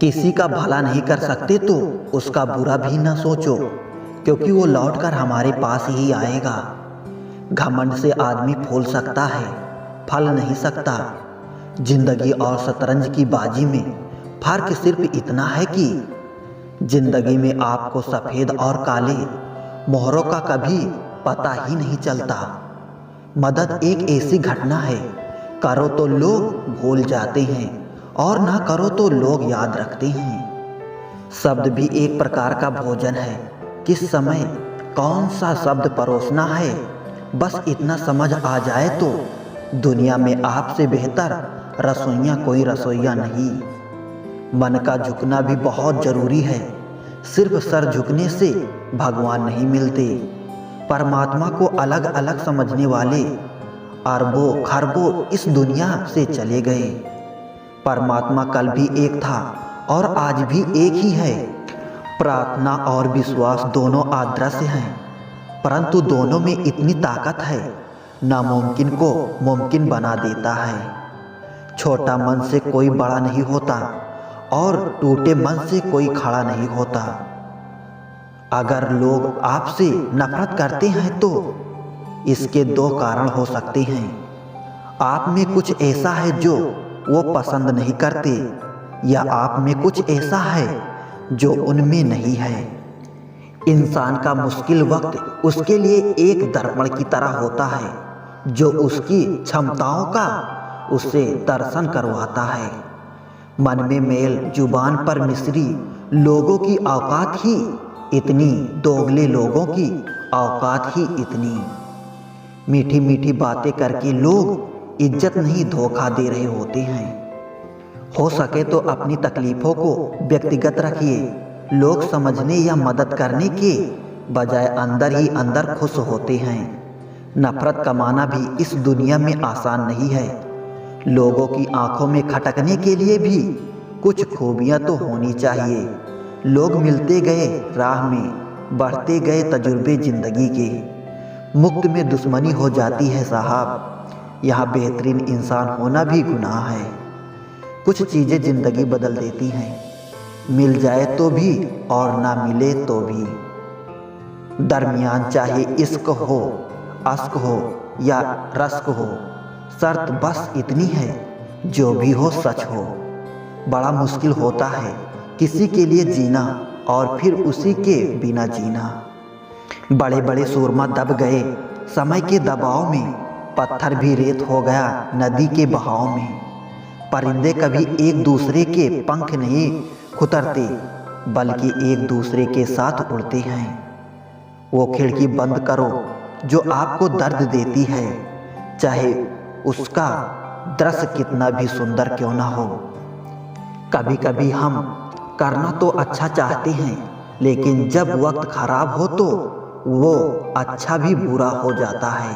किसी का भला नहीं कर सकते तो उसका बुरा भी न सोचो, क्योंकि वो लौटकर हमारे पास ही आएगा। घमंड से आदमी फूल सकता है, फल नहीं सकता। जिंदगी और शतरंज की बाजी में फर्क सिर्फ इतना है कि जिंदगी में आपको सफेद और काले मोहरों का कभी पता ही नहीं चलता। मदद एक ऐसी घटना है, करो तो लोग भूल जाते हैं और ना करो तो लोग याद रखते हैं। शब्द भी एक प्रकार का भोजन है, किस समय कौन सा शब्द परोसना है, बस इतना समझ आ जाए तो दुनिया में आपसे बेहतर रसोइया कोई रसोइया नहीं। मन का झुकना भी बहुत जरूरी है, सिर्फ सर झुकने से भगवान नहीं मिलते। परमात्मा को अलग अलग समझने वाले अरबों खरबों इस दुनिया से चले गए। परमात्मा कल भी एक था और आज भी एक ही है। प्रार्थना और विश्वास दोनों अदृश्य हैं, परंतु दोनों में इतनी ताकत है, नामुमकिन को मुमकिन बना देता है। छोटा मन से कोई बड़ा नहीं होता और टूटे मन से कोई खड़ा नहीं होता। अगर लोग आपसे नफरत करते हैं तो इसके दो कारण हो सकते हैं। आप में कुछ ऐसा है जो वो पसंद नहीं करते, या आप में कुछ ऐसा है जो उनमें नहीं है। इंसान का मुश्किल वक्त उसके लिए एक दर्पण की तरह होता है, जो उसकी क्षमताओं का उससे दर्शन करवाता है। मन में मेल, जुबान पर मिश्री, लोगों की औकात ही इतनी, दोगले लोगों की औकात ही इतनी। मीठी मीठी बातें करके लोग इज्जत नहीं धोखा दे रहे होते हैं। हो सके तो अपनी तकलीफों को व्यक्तिगत रखिए। लोग समझने या मदद करने के बजाय अंदर ही अंदर खुश होते हैं। नफरत कमाना भी इस दुनिया में आसान नहीं है। लोगों की आंखों में खटकने के लिए भी कुछ खूबियां तो होनी चाहिए। लोग मिलते गए राह में, बढ़ते गए तजुर्बे जिंदगी के। मुक्त में दुश्मनी हो जाती है साहब, यहाँ बेहतरीन इंसान होना भी गुनाह है। कुछ चीज़ें जिंदगी बदल देती हैं, मिल जाए तो भी और ना मिले तो भी। दरमियान चाहे इश्क हो, अश्क हो या रश्क हो, शर्त बस इतनी है, जो भी हो सच हो। बड़ा मुश्किल होता है किसी के लिए जीना और फिर उसी के बिना जीना। बड़े बड़े सूरमा दब गए समय के दबाव में, पत्थर भी रेत हो गया नदी के बहाव में। परिंदे कभी एक दूसरे के पंख नहीं खुतरते, बल्कि एक दूसरे के साथ उड़ते हैं। वो खिड़की बंद करो जो आपको दर्द देती है, चाहे उसका दृश्य कितना भी सुंदर क्यों ना हो। कभी कभी हम करना तो अच्छा चाहते हैं, लेकिन जब वक्त खराब हो तो वो अच्छा भी बुरा हो जाता है।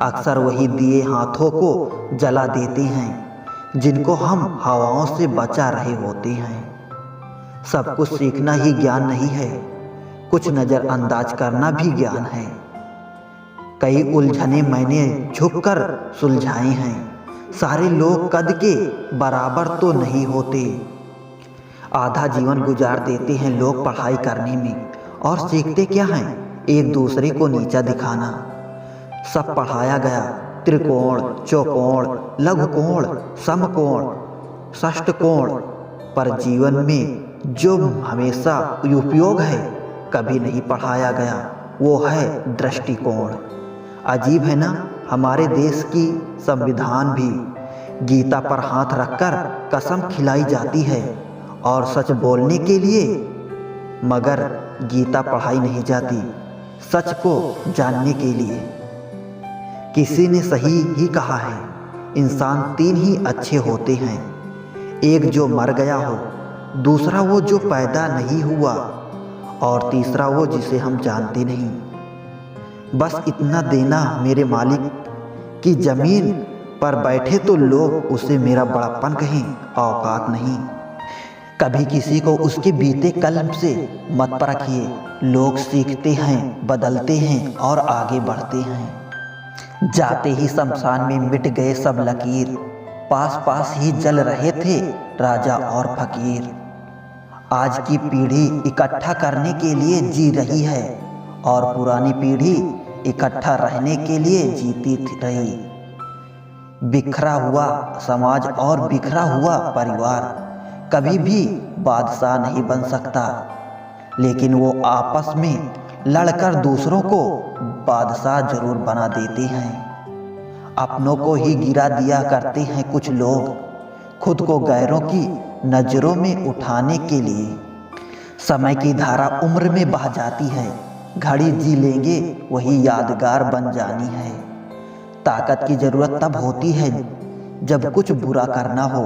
अक्सर वही दिए हाथों को जला देते हैं जिनको हम हवाओं से बचा रहे होते हैं। सब कुछ सीखना ही ज्ञान नहीं है, कुछ नज़रअंदाज करना भी ज्ञान है। कई उलझने मैंने झुककर सुलझाई हैं, सारे लोग कद के बराबर तो नहीं होते। आधा जीवन गुजार देते हैं लोग पढ़ाई करने में, और सीखते क्या हैं, एक दूसरे को नीचा दिखाना। सब पढ़ाया गया त्रिकोण, चौकोण, लघुकोण, समकोण, षष्ठकोण, पर जीवन में जो हमेशा उपयोग है कभी नहीं पढ़ाया गया, वो है दृष्टिकोण। अजीब है ना, हमारे देश की संविधान भी गीता पर हाथ रखकर कसम खिलाई जाती है और सच बोलने के लिए, मगर गीता पढ़ाई नहीं जाती सच को जानने के लिए। किसी ने सही ही कहा है, इंसान तीन ही अच्छे होते हैं, एक जो मर गया हो, दूसरा वो जो पैदा नहीं हुआ, और तीसरा वो जिसे हम जानते नहीं। बस इतना देना मेरे मालिक की ज़मीन पर बैठे तो लोग उसे मेरा बड़ापन कहें, औकात नहीं। कभी किसी को उसके बीते कल से मत परखिए। लोग सीखते हैं, बदलते हैं और आगे बढ़ते हैं। जाते ही शमशान में मिट गए सब लकीर, पास पास ही जल रहे थे राजा और फकीर। आज की पीढ़ी इकट्ठा करने के लिए जी रही है और पुरानी पीढ़ी इकट्ठा रहने के लिए जीती रही। बिखरा हुआ समाज और बिखरा हुआ परिवार कभी भी बादशाह नहीं बन सकता, लेकिन वो आपस में लड़कर दूसरों को बादशाह जरूर बना देते हैं। अपनों को ही गिरा दिया करते हैं कुछ लोग, खुद को गैरों की नजरों में उठाने के लिए। समय की धारा उम्र में बह जाती है, घड़ी जी लेंगे वही यादगार बन जानी है। ताकत की जरूरत तब होती है जब कुछ बुरा करना हो,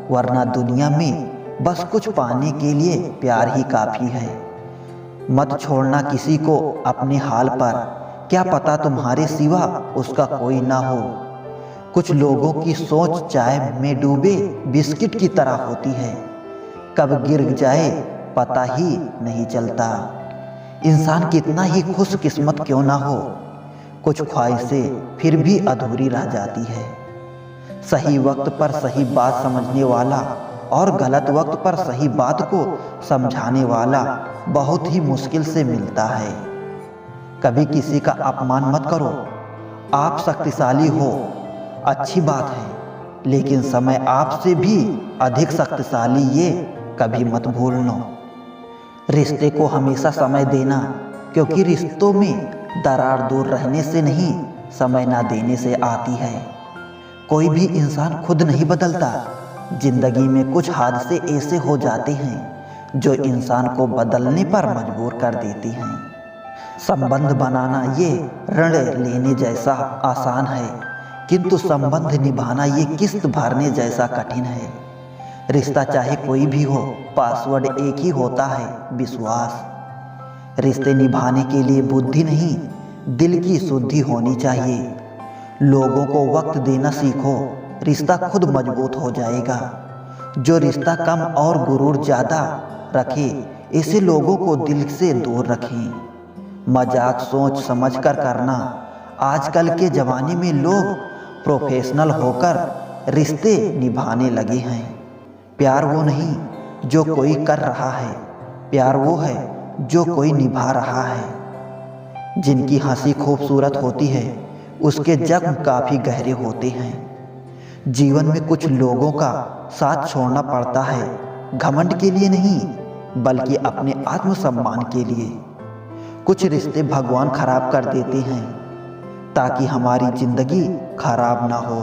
वरना दुनिया में बस कुछ पाने के लिए प्यार ही काफी है। मत छोड़ना किसी को अपने हाल पर, क्या पता तुम्हारे सिवा उसका कोई ना हो। कुछ लोगों की सोच चाय में डूबे बिस्किट की तरह होती है, कब गिर जाए पता ही नहीं चलता। इंसान कितना ही खुशकिस्मत क्यों ना हो, कुछ ख्वाहिशें फिर भी अधूरी रह जाती है। सही वक्त पर सही बात समझने वाला और गलत वक्त पर सही बात को समझाने वाला बहुत ही मुश्किल से मिलता है। कभी किसी का अपमान मत करो। आप शक्तिशाली हो, अच्छी बात है, लेकिन समय आपसे भी अधिक शक्तिशाली ये कभी मत भूलना। रिश्ते को हमेशा समय देना, क्योंकि रिश्तों में दरार दूर रहने से नहीं, समय ना देने से आती है। कोई भी इंसान खुद नहीं बदलता। जिंदगी में कुछ हादसे ऐसे हो जाते हैं जो इंसान को बदलने पर मजबूर कर देती हैं। संबंध बनाना ये ऋण लेने जैसा आसान है, किंतु संबंध निभाना ये किस्त भरने जैसा कठिन है। रिश्ता चाहे कोई भी हो, पासवर्ड एक ही होता है, विश्वास। रिश्ते निभाने के लिए बुद्धि नहीं, दिल की शुद्धि होनी चाहिए। लोगों को वक्त देना सीखो, रिश्ता खुद मजबूत हो जाएगा। जो रिश्ता कम और गुरूर ज़्यादा रखे, ऐसे लोगों को दिल से दूर रखें। मजाक सोच समझ कर करना। आजकल के ज़माने में लोग प्रोफेशनल होकर रिश्ते निभाने लगे हैं। प्यार वो नहीं जो कोई कर रहा है, प्यार वो है जो कोई निभा रहा है। जिनकी हंसी खूबसूरत होती है, उसके जख्म काफ़ी गहरे होते हैं। जीवन में कुछ लोगों का साथ छोड़ना पड़ता है, घमंड के लिए नहीं, बल्कि अपने आत्मसम्मान के लिए। कुछ रिश्ते भगवान खराब कर देते हैं ताकि हमारी जिंदगी खराब ना हो।